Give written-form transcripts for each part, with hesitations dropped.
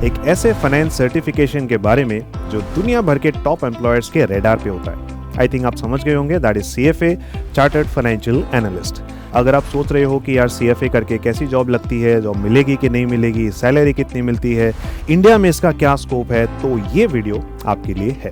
एक ऐसे finance certification के बारे में जो दुनिया भर के टॉप एम्प्लॉयर्स के रेडार पे होता है। आई थिंक आप समझ गए होंगे, that is CFA, chartered financial analyst. अगर आप सोच रहे हो कि यार CFA करके कैसी जॉब लगती है, जॉब मिलेगी कि नहीं मिलेगी, सैलरी कितनी मिलती है, इंडिया में इसका क्या स्कोप है, तो ये वीडियो आपके लिए है।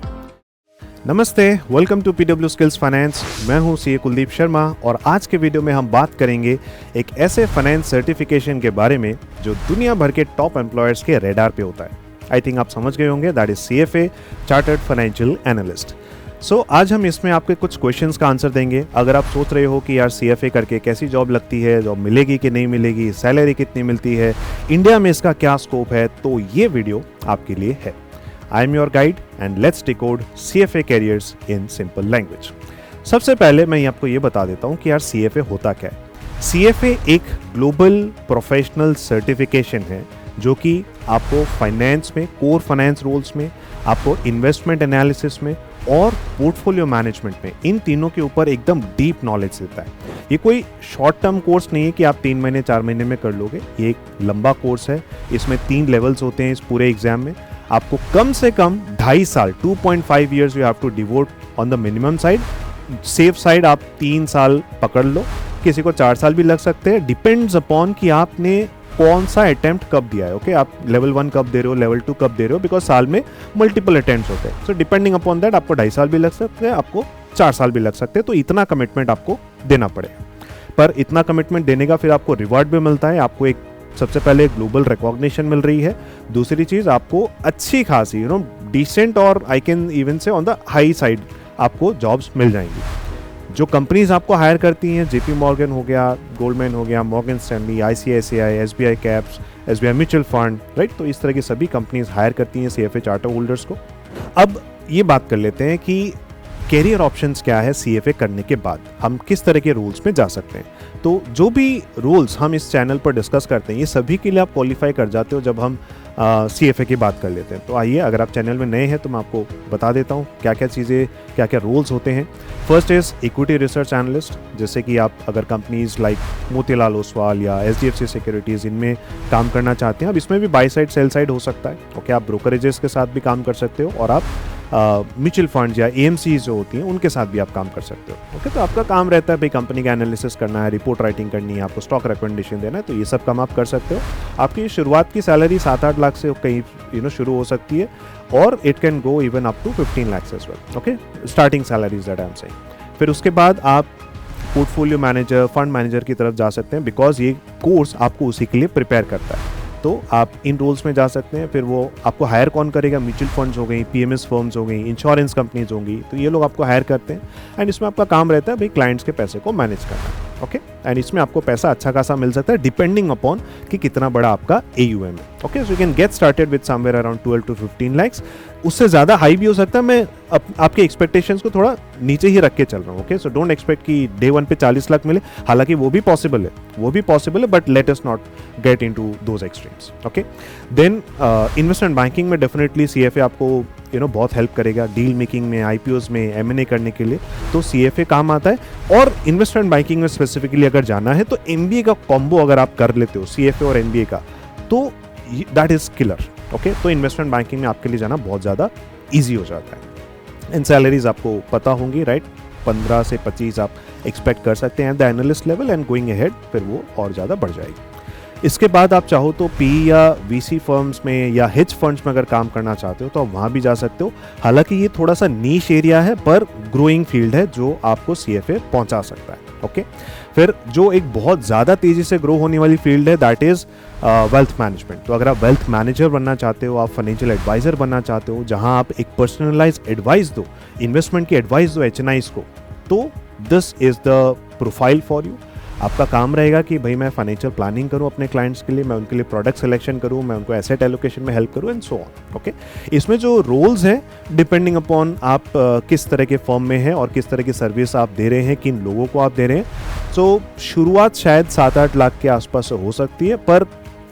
नमस्ते, welcome to PW skills finance. मैं हूं CA कुलदीप शर्मा और आज के वीडियो में हम बात करेंगे एक ऐसे फाइनेंस सर्टिफिकेशन के बारे में जो दुनिया भर के टॉप एम्प्लॉयर्स के रेडार पे होता है। आई थिंक आप समझ गए होंगे, that is CFA, chartered financial analyst. आज हम इसमें आपके कुछ क्वेश्चंस का आंसर देंगे। अगर आप सोच रहे हो कि यार CFA करके कैसी जॉब लगती है, जॉब मिलेगी कि नहीं मिलेगी, सैलरी कितनी मिलती है, इंडिया में इसका क्या स्कोप है, तो ये वीडियो आपके लिए है। I am your guide and let's decode CFA careers in simple language। सबसे पहले मैं आपको ये बता देता हूँ कि यार CFA होता क्या है। CFA एक ग्लोबल प्रोफेशनल सर्टिफिकेशन है जो कि आपको फाइनेंस में, कोर फाइनेंस रोल्स में, आपको इन्वेस्टमेंट एनालिसिस में और पोर्टफोलियो मैनेजमेंट में, इन तीनों के ऊपर एकदम डीप नॉलेज देता है। ये कोई शॉर्ट टर्म कोर्स नहीं है कि आप 3 महीने 4 महीने में कर लोगे। ये एक लंबा कोर्स है। इसमें 3 लेवल्स होते हैं इस पूरे एग्जाम में। आपको कम से कम 2.5 साल 2.5 years you have to devote on the minimum side. Safe side आप 3 साल पकड़ लो, किसी को 4 साल भी लग सकते हैं, डिपेंड्स अपॉन कि आपने कौन सा अटेम्प्ट कब दिया है। ओके, आप लेवल 1 कब दे रहे हो, लेवल 2 कब दे रहे हो, बिकॉज साल में मल्टीपल अटेम्प्ट्स होते हैं। सो डिपेंडिंग अपॉन दैट आपको 2.5 साल भी लग सकते हैं, आपको 4 साल भी लग सकते हैं। तो इतना कमिटमेंट आपको देना पड़ेगा। पर इतना कमिटमेंट देने का फिर आपको रिवॉर्ड भी मिलता है। आपको एक सबसे पहले ग्लोबल रिकॉग्निशन मिल रही है। दूसरी चीज, आपको अच्छी खासी डिसेंट और आई कैन इवन से ऑन द हाई साइड आपको जॉब्स मिल जाएंगी। जो कंपनीज आपको हायर करती हैं, JP मॉर्गन हो गया, गोल्डमैन हो गया, Morgan Stanley, ICICI, SBI caps, SBI mutual fund, right. तो इस तरह की सभी कंपनीज हायर करती हैं CFA चार्टर होल्डर्स को। अब ये बात कर लेते हैं कि कैरियर ऑप्शंस क्या है CFA करने के बाद, हम किस तरह के रोल्स में जा सकते हैं। तो जो भी रोल्स हम इस चैनल पर डिस्कस करते हैं, ये सभी के लिए आप क्वालिफाई कर जाते हो जब हम CFA की बात कर लेते हैं। तो आइए, अगर आप चैनल में नए हैं तो मैं आपको बता देता हूँ क्या क्या चीज़ें, क्या क्या रोल्स होते हैं। First is equity research analyst, जैसे कि आप अगर कंपनीज लाइक मोतीलाल ओसवाल या SDFC सिक्योरिटीज़ इनमें काम करना चाहते हैं। अब इसमें भी बाई साइड सेल साइड हो सकता है। ओके, आप ब्रोकरेजेस के साथ भी काम कर सकते हो और आप म्यूचुअल फंड या AMCs जो होती हैं उनके साथ भी आप काम कर सकते हो। ओके, तो आपका काम रहता है भाई कंपनी का एनालिसिस करना है, रिपोर्ट राइटिंग करनी है, आपको स्टॉक रिकमेंडेशन देना है, तो ये सब काम आप कर सकते हो। आपकी शुरुआत की सैलरी 7-8 लाख से कहीं शुरू हो सकती है और it can go even up to 15 lakh as well. Okay, starting salaries that I am saying. फिर उसके बाद आप पोर्टफोलियो मैनेजर, फंड मैनेजर की तरफ जा सकते हैं, बिकॉज ये कोर्स आपको उसी के लिए प्रिपेयर करता है। तो आप इन रोल्स में जा सकते हैं। फिर वो आपको हायर कौन करेगा, म्यूचुअल फंड्स हो गई, PMS फर्म्स हो गई, इंश्योरेंस कंपनीज होंगी, तो ये लोग आपको हायर करते हैं। एंड इसमें आपका काम रहता है भाई क्लाइंट्स के पैसे को मैनेज करना। ओके, एंड इसमें आपको पैसा अच्छा खासा मिल सकता है डिपेंडिंग अपॉन कि कितना बड़ा आपका AUM है। Okay, so you can get started with somewhere around 12 to 15 lakhs. उससे ज़्यादा हाई भी हो सकता है। मैं आपके एक्सपेक्टेशंस को थोड़ा नीचे ही रख के चल रहा हूँ। ओके, सो डोंट एक्सपेक्ट कि डे 1 पे 40 लाख मिले। हालांकि वो भी पॉसिबल है, but let us not get into those extremes. Okay, then investment banking में डेफिनेटली CFA आपको बहुत हेल्प करेगा, डील मेकिंग में, IPOs में, M&A करने के लिए तो CFA काम आता है। और इन्वेस्टमेंट बैंकिंग में स्पेसिफिकली अगर जाना है तो MBA का कॉम्बो अगर आप कर लेते हो CFA और MBA का, तो दैट इज किलर। ओके, तो इन्वेस्टमेंट बैंकिंग में आपके लिए जाना बहुत ज़्यादा ईजी हो जाता है। इन सैलरीज आपको पता होंगी, राइट। 15 से 25 आप एक्सपेक्ट कर सकते हैं the analyst level, and going ahead फिर वो और ज़्यादा बढ़ जाएगी। इसके बाद आप चाहो तो PE या VC फर्म्स में या हेज फंड्स में अगर काम करना चाहते हो तो आप वहाँ भी जा सकते हो। हालांकि ये थोड़ा सा नीश एरिया है, पर ग्रोइंग फील्ड है जो आपको CFA पहुँचा सकता है। ओके, फिर जो एक बहुत ज़्यादा तेज़ी से ग्रो होने वाली फील्ड है, दैट इज़ वेल्थ मैनेजमेंट। तो अगर आप वेल्थ मैनेजर बनना चाहते हो, आप फाइनेंशियल एडवाइज़र बनना चाहते हो, जहाँ आप एक पर्सनलाइज एडवाइस दो, इन्वेस्टमेंट की एडवाइस दो HNIs को, तो this is the profile for you. आपका काम रहेगा कि भाई मैं फाइनेंशियल प्लानिंग करूं अपने क्लाइंट्स के लिए, मैं उनके लिए प्रोडक्ट सिलेक्शन करूं, मैं उनको एसेट एलोकेशन में हेल्प करूं, एंड सो ऑन। ओके, इसमें जो रोल्स हैं डिपेंडिंग अपॉन आप किस तरह के फर्म में हैं और किस तरह की सर्विस आप दे रहे हैं, किन लोगों को आप दे रहे हैं। सो शुरुआत शायद 7-8 लाख के आसपास हो सकती है, पर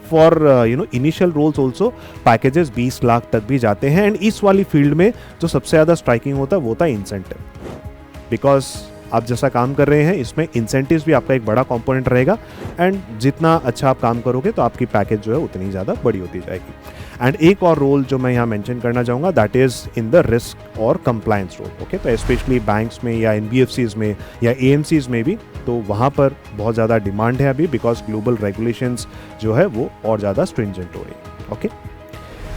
for initial roles also packages 20 lakh तक भी जाते हैं। एंड इस वाली फील्ड में जो सबसे ज़्यादा स्ट्राइकिंग होता है वो होता है इंसेंटिव, बिकॉज आप जैसा काम कर रहे हैं इसमें इंसेंटिव्स भी आपका एक बड़ा कंपोनेंट रहेगा, एंड जितना अच्छा आप काम करोगे तो आपकी पैकेज जो है उतनी ज़्यादा बड़ी होती जाएगी। एंड एक और रोल जो मैं यहाँ मेंशन करना चाहूँगा, that is in the risk और कंप्लायंस रोल। ओके, तो स्पेशली बैंक्स में या NBFCs में या AMCs में भी, तो वहाँ पर बहुत ज़्यादा डिमांड है अभी, बिकॉज ग्लोबल रेगुलेशंस जो है वो और ज़्यादा स्ट्रिंजेंट हो रही है। ओके,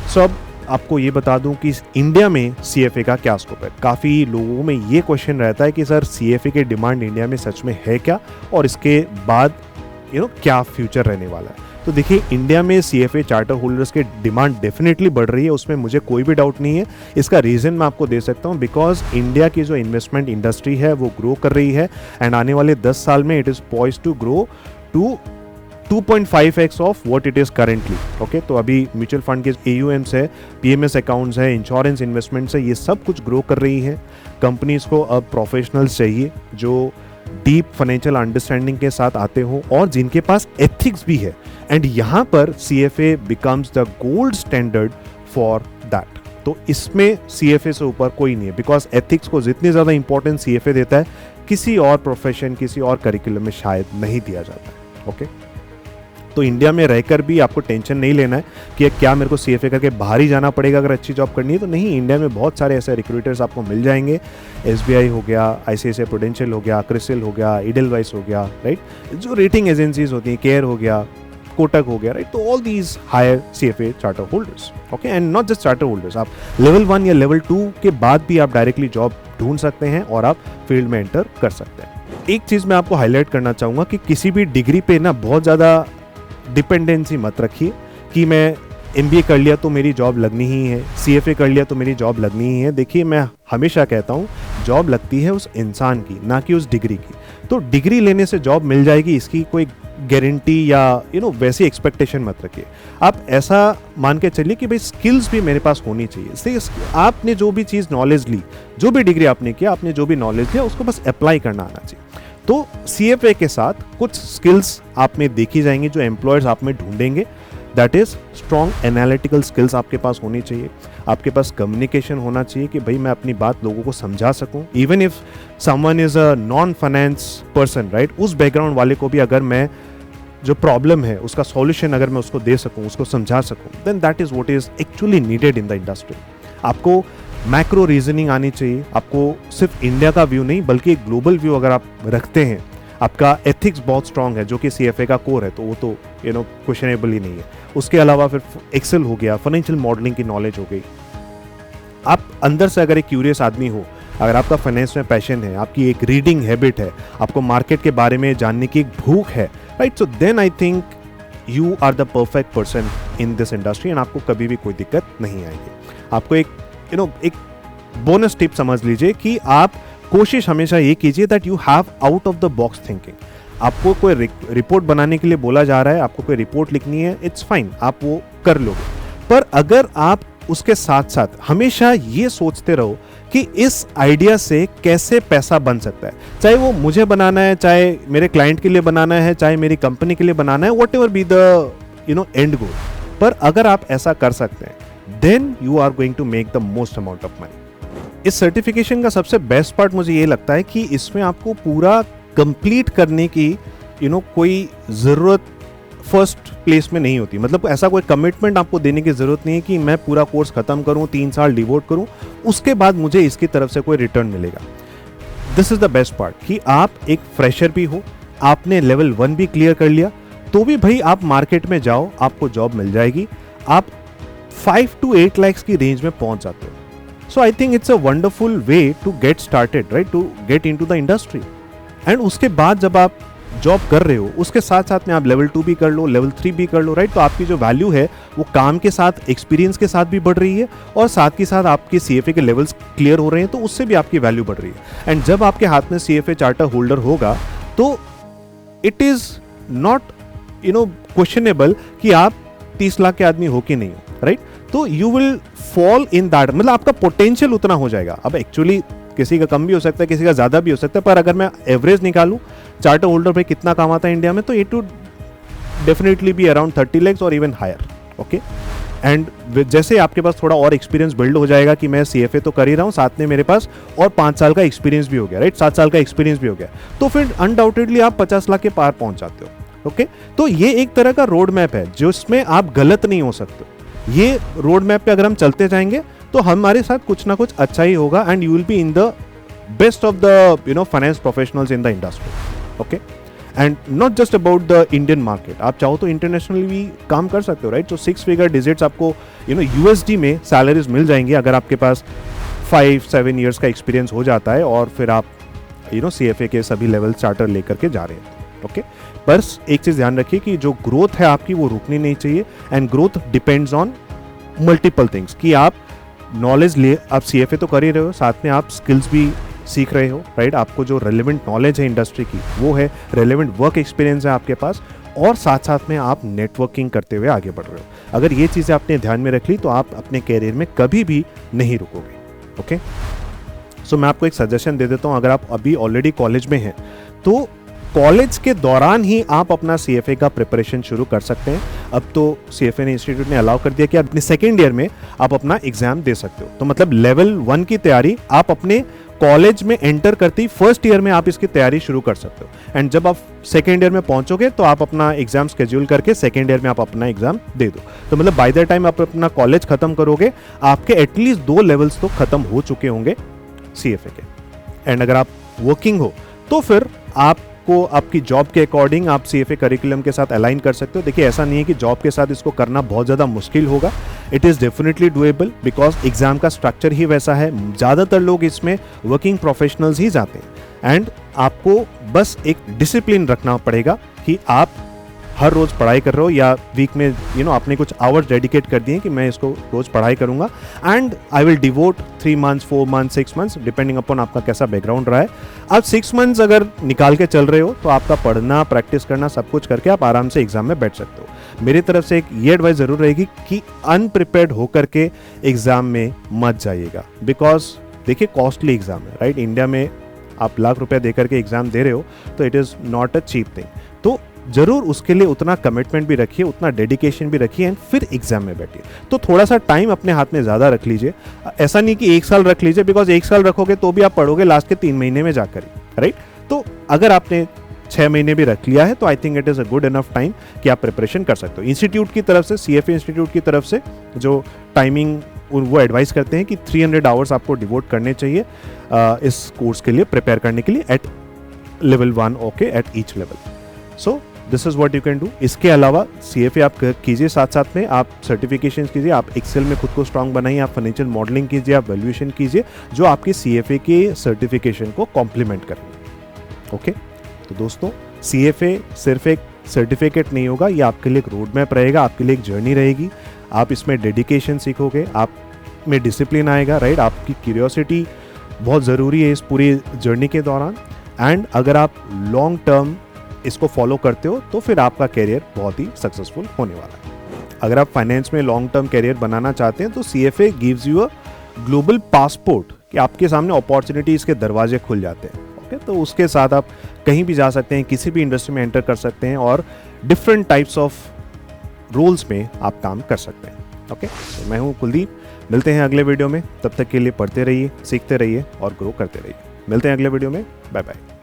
सो अब आपको ये बता दूं कि इंडिया में CFA का क्या स्कोप है। काफ़ी लोगों में ये क्वेश्चन रहता है कि सर CFA की डिमांड इंडिया में सच में है क्या, और इसके बाद क्या फ्यूचर रहने वाला है। तो देखिए, इंडिया में CFA चार्टर होल्डर्स की डिमांड डेफिनेटली बढ़ रही है, उसमें मुझे कोई भी डाउट नहीं है। इसका रीज़न मैं आपको दे सकता हूँ, बिकॉज इंडिया की जो इन्वेस्टमेंट इंडस्ट्री है वो ग्रो कर रही है, एंड आने वाले 10 साल में it is poised to grow to 2.5x of what it is currently. Okay, तो अभी म्यूचुअल फंड के AUMs है, PMS अकाउंट्स है, इंश्योरेंस इन्वेस्टमेंट्स है, ये सब कुछ ग्रो कर रही है। कंपनीज को अब प्रोफेशनल्स चाहिए जो डीप फाइनेंशियल अंडरस्टैंडिंग के साथ आते हो और जिनके पास एथिक्स भी है, एंड यहाँ पर CFA becomes the gold standard for that. तो इसमें CFA से ऊपर कोई नहीं है, बिकॉज एथिक्स को जितनी ज़्यादा इंपॉर्टेंस CFA देता है, किसी और प्रोफेशन, किसी और करिकुलम में शायद नहीं दिया जाता है। ओके, तो इंडिया में रहकर भी आपको टेंशन नहीं लेना है कि क्या मेरे को CFA करके बाहर ही जाना पड़ेगा अगर अच्छी जॉब करनी है। तो नहीं, इंडिया में बहुत सारे ऐसे रिक्रूटर्स आपको मिल जाएंगे। SBI हो गया, ICICI प्रूडेंशियल हो गया, क्रिसिल हो गया, इडेलवाइस हो गया, राइट, जो रेटिंग एजेंसीज होती हैं, केयर हो गया, कोटक हो गया, राइट। तो all these higher CFA charter holders. Okay, and not just charter holders, आप लेवल 1 या लेवल 2 के बाद भी आप डायरेक्टली जॉब ढूंढ सकते हैं और आप फील्ड में एंटर कर सकते हैं। एक चीज़ मैं आपको हाईलाइट करना चाहूँगा कि किसी भी डिग्री पे ना बहुत ज़्यादा डिपेंडेंसी मत रखिए कि मैं MBA कर लिया तो मेरी जॉब लगनी ही है, CFA कर लिया तो मेरी जॉब लगनी ही है। देखिए, मैं हमेशा कहता हूँ जॉब लगती है उस इंसान की, ना कि उस डिग्री की। तो डिग्री लेने से जॉब मिल जाएगी इसकी कोई गारंटी या वैसी एक्सपेक्टेशन मत रखिए। आप ऐसा मान के चलिए कि भाई स्किल्स भी मेरे पास होनी चाहिए। इसलिए आपने जो भी चीज़ नॉलेज ली, जो भी डिग्री आपने किया, आपने जो भी नॉलेज लिया, उसको बस अप्लाई करना आना चाहिए। तो CFA के साथ कुछ स्किल्स आप में देखी जाएंगी जो एम्प्लॉयर्स आप में ढूंढेंगे। That is strong analytical skills आपके पास होनी चाहिए, आपके पास कम्युनिकेशन होना चाहिए कि भाई मैं अपनी बात लोगों को समझा सकूं। Even if someone is a non finance person, right, उस बैकग्राउंड वाले को भी अगर मैं जो प्रॉब्लम है उसका सॉल्यूशन अगर मैं उसको दे सकूं, उसको समझा सकूं, then that is what is actually needed in the industry. आपको मैक्रो रीजनिंग आनी चाहिए, आपको सिर्फ इंडिया का व्यू नहीं बल्कि एक ग्लोबल व्यू अगर आप रखते हैं, आपका एथिक्स बहुत स्ट्रांग है जो कि CFA का कोर है, तो वो तो क्वेश्चनेबल ही नहीं है। उसके अलावा फिर एक्सेल हो गया, फाइनेंशियल मॉडलिंग की नॉलेज हो गई। आप अंदर से अगर एक क्यूरियस आदमी हो, अगर आपका फाइनेंस में पैशन है, आपकी एक रीडिंग हैबिट है, आपको मार्केट के बारे में जानने की एक भूख है, right, so then I think you are the perfect person in this industry, and आपको कभी भी कोई दिक्कत नहीं आएगी। आपको एक एक बोनस टिप समझ लीजिए कि आप कोशिश हमेशा ये कीजिए that you have out of the box thinking. आपको कोई रिपोर्ट बनाने के लिए बोला जा रहा है, आपको कोई रिपोर्ट लिखनी है, इट्स फाइन, आप वो कर लोगे। पर अगर आप उसके साथ साथ हमेशा ये सोचते रहो कि इस आइडिया से कैसे पैसा बन सकता है, चाहे वो मुझे बनाना है, चाहे मेरे क्लाइंट के लिए बनाना है, चाहे मेरी कंपनी के लिए बनाना है, whatever be the end goal. पर अगर आप ऐसा कर सकते हैं, then you are going to make the most amount of money। इस सर्टिफिकेशन का सबसे बेस्ट पार्ट मुझे ये लगता है कि इसमें आपको पूरा कंप्लीट करने की कोई ज़रूरत फर्स्ट प्लेस में नहीं होती। मतलब ऐसा कोई कमिटमेंट आपको देने की ज़रूरत नहीं है कि मैं पूरा कोर्स ख़त्म करूँ, 3 साल डिवोट करूँ, उसके बाद मुझे इसकी तरफ से कोई रिटर्न मिलेगा। This is the best part कि आप एक फ्रेशर भी हो, आपने लेवल 1 भी क्लियर कर लिया, तो भी भाई आप मार्केट में जाओ, आपको जॉब मिल जाएगी, आप 5 to 8 lakhs की रेंज में पहुंच जाते हो। So I think it's a wonderful way to get started, right, to get into the industry. And उसके बाद जब आप जॉब कर रहे हो, उसके साथ साथ में आप लेवल 2 भी कर लो, लेवल 3 भी कर लो, राइट, तो आपकी जो वैल्यू है वो काम के साथ, एक्सपीरियंस के साथ भी बढ़ रही है, और साथ के साथ आपके CFA के लेवल्स क्लियर हो रहे हैं, तो उससे भी आपकी वैल्यू बढ़ रही है। एंड जब आपके हाथ में CFA चार्टर होल्डर होगा तो इट इज नॉट क्वेश्चनेबल कि आप 30 लाख के आदमी हो कि नहीं, राइट। तो you will fall in that, मतलब आपका पोटेंशियल उतना हो जाएगा। अब एक्चुअली किसी का कम भी हो सकता है, किसी का ज़्यादा भी हो सकता है, पर अगर मैं एवरेज निकालूं चार्टर होल्डर पे कितना काम आता है इंडिया में, तो it would definitely be around 30 lakhs और इवन हायर। ओके, एंड जैसे आपके पास थोड़ा और एक्सपीरियंस बिल्ड हो जाएगा कि मैं CFA तो कर ही रहा हूँ, साथ में मेरे पास और 5 साल का एक्सपीरियंस भी हो गया, राइट, 7 साल का एक्सपीरियंस भी हो गया, तो फिर अनडाउटेडली आप 50 लाख के पार पहुंच जाते हो। ओके, तो ये एक तरह का रोड मैप है जिसमें आप गलत नहीं हो सकते। ये रोड मैप पे अगर हम चलते जाएंगे तो हमारे साथ कुछ ना कुछ अच्छा ही होगा, and you will be in the best of the finance professionals in the industry. Okay, and not just about the Indian market, आप चाहो तो इंटरनेशनली भी काम कर सकते हो, राइट। तो 6 फिगर डिजिट्स आपको USD में सैलरीज मिल जाएंगी अगर आपके पास 5-7 ईयर्स का एक्सपीरियंस हो जाता है और फिर आप CFA के सभी लेवल चार्टर लेकर के जा रहे हैं। ओके, बस एक चीज़ ध्यान रखिए कि जो ग्रोथ है आपकी वो रुकनी नहीं चाहिए, and growth depends on multiple things, कि आप नॉलेज ले, आप CFA तो कर ही रहे हो, साथ में आप स्किल्स भी सीख रहे हो, राइट। आपको जो रेलेवेंट नॉलेज है इंडस्ट्री की वो है, रेलेवेंट वर्क एक्सपीरियंस है आपके पास, और साथ साथ में आप नेटवर्किंग करते हुए आगे बढ़ रहे हो। अगर ये चीज़ें आपने ध्यान में रख ली तो आप अपने कैरियर में कभी भी नहीं रुकोगे। ओके, सो मैं आपको एक सजेशन दे देता हूँ, अगर आप अभी ऑलरेडी कॉलेज में हैं तो कॉलेज के दौरान ही आप अपना CFA का प्रिपरेशन शुरू कर सकते हैं। अब तो CFA ने इंस्टीट्यूट ने अलाउ कर दिया कि आप अपने सेकेंड ईयर में आप अपना एग्जाम दे सकते हो। तो मतलब लेवल 1 की तैयारी आप अपने कॉलेज में एंटर करते ही फर्स्ट ईयर में आप इसकी तैयारी शुरू कर सकते हो, एंड जब आप सेकेंड ईयर में पहुंचोगे तो आप अपना एग्जाम स्केड्यूल करके सेकेंड ईयर में आप अपना एग्जाम दे दो। तो मतलब बाय द टाइम आप अपना कॉलेज खत्म करोगे आपके एटलीस्ट 2 लेवल्स तो खत्म हो चुके होंगे CFA के। एंड अगर आप वर्किंग हो तो फिर आपको आपकी जॉब के अकॉर्डिंग आप CFA करिकुलम के साथ अलाइन कर सकते हो। देखिए, ऐसा नहीं है कि जॉब के साथ इसको करना बहुत ज़्यादा मुश्किल होगा, it is definitely doable, because exam का स्ट्रक्चर ही वैसा है। ज़्यादातर लोग इसमें वर्किंग प्रोफेशनल्स ही जाते हैं, एंड आपको बस एक डिसिप्लिन रखना पड़ेगा कि आप हर रोज़ पढ़ाई कर रहे हो, या वीक में आपने कुछ आवर्स डेडिकेट कर दिए कि मैं इसको रोज़ पढ़ाई करूँगा, and I will devote 3 months 4 months 6 months depending upon आपका कैसा बैकग्राउंड रहा है। आप 6 मंथ्स अगर निकाल के चल रहे हो तो आपका पढ़ना, प्रैक्टिस करना, सब कुछ करके आप आराम से एग्जाम में बैठ सकते हो। मेरी तरफ से एक ये एडवाइस ज़रूर रहेगी कि अनप्रिपेयर्ड होकर के एग्ज़ाम में मत जाइएगा, बिकॉज देखिए कॉस्टली एग्ज़ाम है, राइट। इंडिया में आप लाख रुपया दे करके एग्ज़ाम दे रहे हो तो it is not a cheap thing. तो जरूर उसके लिए उतना कमिटमेंट भी रखिए, उतना डेडिकेशन भी रखिए, एंड फिर एग्जाम में बैठिए। तो थोड़ा सा टाइम अपने हाथ में ज़्यादा रख लीजिए, ऐसा नहीं कि 1 साल रख लीजिए, बिकॉज 1 साल रखोगे तो भी आप पढ़ोगे लास्ट के 3 महीने में जाकर ही, राइट। तो अगर आपने 6 महीने भी रख लिया है तो I think it is a good enough time कि आप प्रिपरेशन कर सकते हो। इंस्टीट्यूट की तरफ से, CFA इंस्टीट्यूट की तरफ से जो टाइमिंग वो एडवाइस करते हैं कि 300 आवर्स आपको डिवोट करने चाहिए इस कोर्स के लिए, प्रिपेयर करने के लिए at level 1, okay, at each level. So this is what you can do. इसके अलावा CFA आप कीजिए, साथ साथ में आप सर्टिफिकेशन कीजिए, आप एक्सेल में खुद को स्ट्रांग बनाइए, आप फाइनेंशियल मॉडलिंग कीजिए, आप वैल्यूएशन कीजिए, जो आपकी CFA के सर्टिफिकेशन को कॉम्प्लीमेंट करेंगे। ओके, तो दोस्तों CFA सिर्फ एक सर्टिफिकेट नहीं होगा, ये आपके लिए एक रोड मैप रहेगा, आपके लिए एक जर्नी रहेगी। आप इसमें डेडिकेशन सीखोगे, आप में डिसिप्लिन आएगा, राइट। आपकी क्यूरियोसिटी बहुत ज़रूरी है इस पूरी जर्नी के दौरान, एंड अगर आप लॉन्ग टर्म इसको फॉलो करते हो तो फिर आपका कैरियर बहुत ही सक्सेसफुल होने वाला है। अगर आप फाइनेंस में लॉन्ग टर्म कैरियर बनाना चाहते हैं तो CFA gives you a global passport, कि आपके सामने अपॉर्चुनिटीज़ के दरवाजे खुल जाते हैं। ओके, तो उसके साथ आप कहीं भी जा सकते हैं, किसी भी इंडस्ट्री में एंटर कर सकते हैं, और डिफरेंट टाइप्स ऑफ रोल्स में आप काम कर सकते हैं। ओके, तो मैं हूँ कुलदीप, मिलते हैं अगले वीडियो में। तब तक के लिए पढ़ते रहिए, सीखते रहिए और ग्रो करते रहिए। मिलते हैं अगले वीडियो में, बाय बाय।